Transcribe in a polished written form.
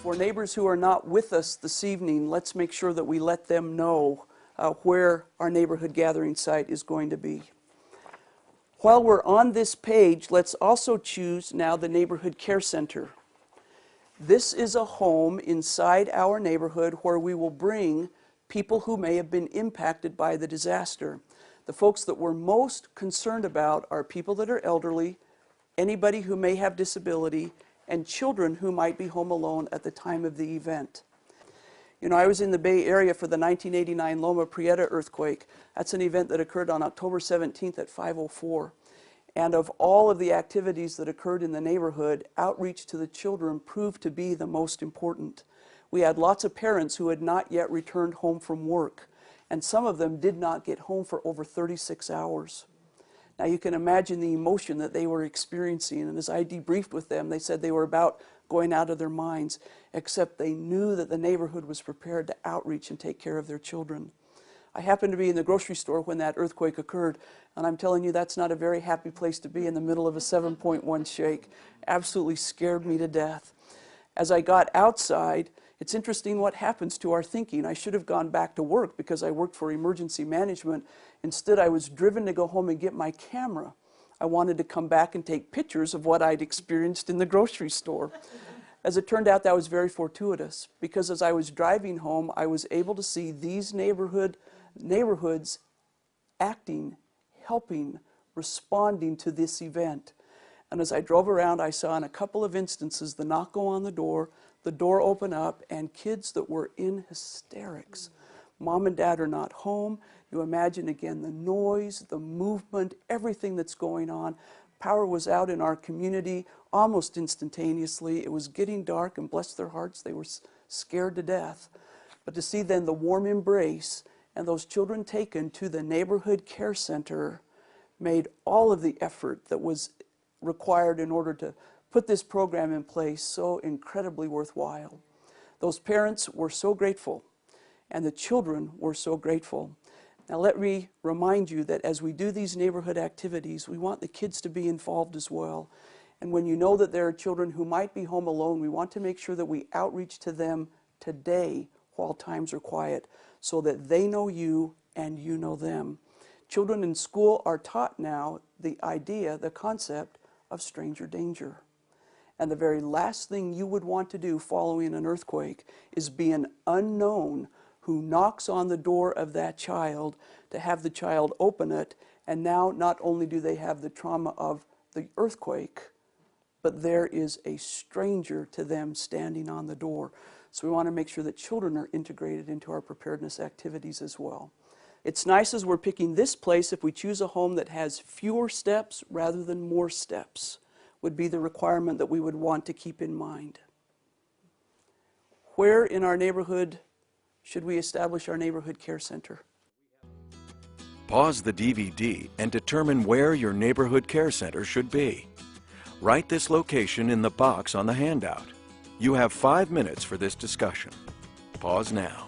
For neighbors who are not with us this evening, let's make sure that we let them know where our neighborhood gathering site is going to be. While we're on this page, let's also choose now the Neighborhood Care Center. This is a home inside our neighborhood where we will bring people who may have been impacted by the disaster. The folks that we're most concerned about are people that are elderly, anybody who may have disability, and children who might be home alone at the time of the event. You know, I was in the Bay Area for the 1989 Loma Prieta earthquake. That's an event that occurred on October 17th at 5:04. And of all of the activities that occurred in the neighborhood, outreach to the children proved to be the most important. We had lots of parents who had not yet returned home from work, and some of them did not get home for over 36 hours. Now you can imagine the emotion that they were experiencing, and as I debriefed with them, they said they were about going out of their minds, except they knew that the neighborhood was prepared to outreach and take care of their children. I happened to be in the grocery store when that earthquake occurred, and I'm telling you, that's not a very happy place to be in the middle of a 7.1 shake. Absolutely scared me to death. As I got outside, it's interesting what happens to our thinking. I should have gone back to work because I worked for emergency management. Instead, I was driven to go home and get my camera. I wanted to come back and take pictures of what I'd experienced in the grocery store. As it turned out, that was very fortuitous, because as I was driving home, I was able to see these neighborhoods acting, helping, responding to this event. And as I drove around, I saw in a couple of instances the knock go on the door open up, and kids that were in hysterics. Mom and dad are not home. You imagine again the noise, the movement, everything that's going on. Power was out in our community almost instantaneously. It was getting dark, and bless their hearts, they were scared to death. But to see then the warm embrace and those children taken to the Neighborhood Care Center made all of the effort that was required in order to put this program in place so incredibly worthwhile. Those parents were so grateful, and the children were so grateful. Now let me remind you that as we do these neighborhood activities, we want the kids to be involved as well. And when you know that there are children who might be home alone, we want to make sure that we outreach to them today while times are quiet, so that they know you and you know them. Children in school are taught now the idea, the concept of stranger danger. And the very last thing you would want to do following an earthquake is be an unknown who knocks on the door of that child to have the child open it, and now not only do they have the trauma of the earthquake, but there is a stranger to them standing on the door. So we want to make sure that children are integrated into our preparedness activities as well. It's nice as we're picking this place if we choose a home that has fewer steps rather than more steps, would be the requirement that we would want to keep in mind. Where in our neighborhood should we establish our Neighborhood Care Center? Pause the DVD and determine where your Neighborhood Care Center should be. Write this location in the box on the handout. You have 5 minutes for this discussion. Pause now.